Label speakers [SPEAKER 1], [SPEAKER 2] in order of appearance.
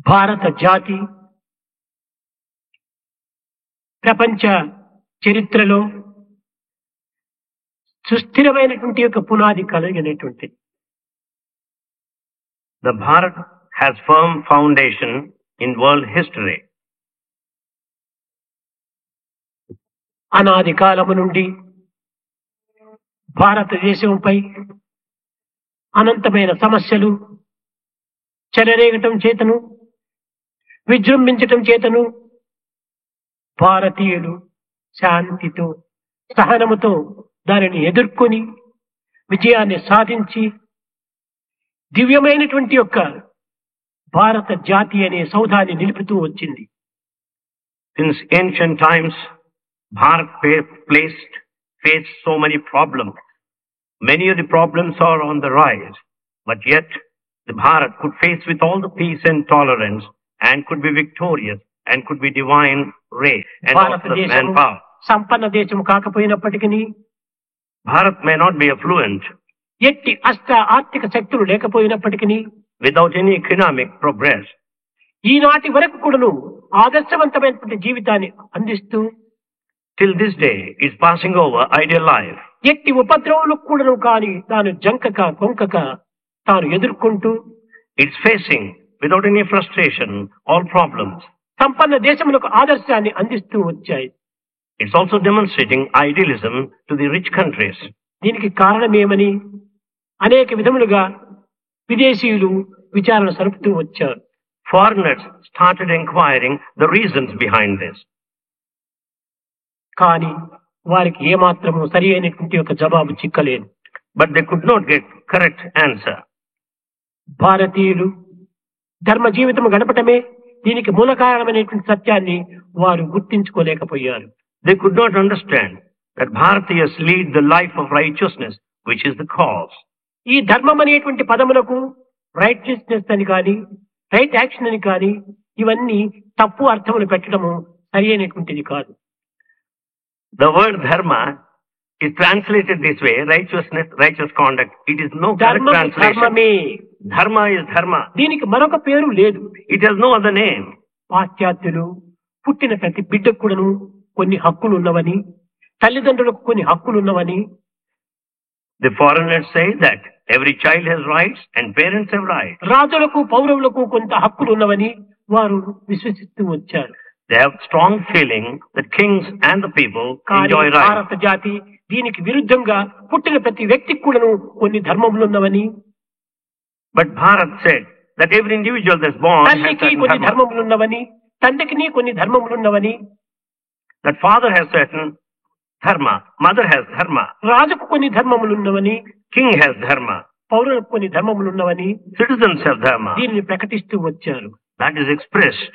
[SPEAKER 1] భారత జాతి ప్రపంచ చరిత్రలో సుస్థిరమైనటువంటి యొక్క పునాది కలిగినటువంటి
[SPEAKER 2] The Bharat has firm foundation in world history.
[SPEAKER 1] అనాది కాలము నుండి భారతదేశంపై అనంతమైన సమస్యలు చెలరేగటం చేతను విజృంభించటం చేతను భారతీయులు శాంతితో సహనముతో దానిని ఎదుర్కొని విజయాన్ని సాధించి దివ్యమైనటువంటి యొక్క భారత జాతి అనే సౌధాన్ని నిలుపుతూ వచ్చింది.
[SPEAKER 2] Since ancient times, Bharat faced so many problems. Many of the problems are on the rise, but yet the Bharat could face with all the peace and tolerance and could be victorious and could be divine ray and also the manpower.
[SPEAKER 1] సంపన్న దేశం కాకపోయినప్పటికీ
[SPEAKER 2] Bharat may not be affluent,
[SPEAKER 1] ఎట్టి అష్ట ఆర్థిక శక్తులు లేకపోయినప్పటికీ
[SPEAKER 2] without any economic progress.
[SPEAKER 1] ఈనాటి వరకు కూడాను ఆదర్శవంతమైనటువంటి జీవితాన్ని అందిస్తూ
[SPEAKER 2] Till this day is passing over ideal life.
[SPEAKER 1] ఎట్టి ఉపద్రవాలకు కూడాను కానీ తాను జంకక కొంకక తాను ఎదుర్కొంటూ
[SPEAKER 2] It's facing without any frustration all problems.
[SPEAKER 1] సంపన్న దేశములకు ఆదర్శాన్ని అందిస్తూ వచ్చాయి.
[SPEAKER 2] It's also demonstrating idealism to the rich countries.
[SPEAKER 1] దీనికి కారణమేమని అనేక విధములుగా విదేశీయులు విచారణ సరుపుతూ వచ్చారు.
[SPEAKER 2] Foreigners started inquiring the reasons behind this.
[SPEAKER 1] కానీ వారికి ఏమాత్రము సరి అయినటువంటి ఒక జవాబు చిక్కలేదు.
[SPEAKER 2] But they could not get correct answer.
[SPEAKER 1] భారతీయులు ధర్మ జీవితం గడపటమే దీనికి మూల కారణమైనటువంటి సత్యాన్ని వారు గుర్తించుకోలేకపోయారు.
[SPEAKER 2] They could not understand that Bharatiyas lead the life of righteousness, which is the cause.
[SPEAKER 1] ఈ ధర్మం అనేటువంటి పదములకు రైట్నెస్ అని కానీ రైట్ యాక్షన్ అని కానీ ఇవన్నీ తప్పు అర్థములు పెట్టడము సరి అయినటువంటిది కాదు.
[SPEAKER 2] The word dharma is translated this way, righteousness, righteous conduct. It is no correct translation.
[SPEAKER 1] ధర్మమే.
[SPEAKER 2] Dharma is dharma.
[SPEAKER 1] దీనికి మరొక పేరు లేదు.
[SPEAKER 2] It has no other name.
[SPEAKER 1] పాశ్చాత్యులు పుట్టిన ప్రతి బిడ్డకు కూడాను కొన్ని హక్కులు ఉన్నవని, తల్లిదండ్రులకు కొన్ని హక్కులు ఉన్నవని,
[SPEAKER 2] The foreigners say that every child has rights and parents have rights.
[SPEAKER 1] రాజులకు పౌరవులకు కొంత హక్కులు ఉన్నవని వారు విశ్వసిస్తూ వచ్చారు.
[SPEAKER 2] They have strong feeling that kings and the people enjoy rights.
[SPEAKER 1] భారత జాతి దీనికి విరుద్ధంగా పుట్టిన ప్రతి వ్యక్తికి కూడాను కొన్ని ధర్మములు ఉన్నవని,
[SPEAKER 2] But Bharat said that every individual that's born has
[SPEAKER 1] తల్లికి
[SPEAKER 2] certain
[SPEAKER 1] కొన్ని
[SPEAKER 2] dharma.
[SPEAKER 1] ధర్మములు ఉన్నవని, తండ్రికి కొన్ని ధర్మములు ఉన్నవని,
[SPEAKER 2] That father has certain dharma, mother has dharma,
[SPEAKER 1] రాజుకు కొన్ని ధర్మములు ఉన్నవని,
[SPEAKER 2] king has dharma,
[SPEAKER 1] పౌరులకు కొన్ని ధర్మములు ఉన్నవని
[SPEAKER 2] citizens have dharma.
[SPEAKER 1] దీనిని ప్రకటిస్తూ వచ్చారు.
[SPEAKER 2] That is expressed.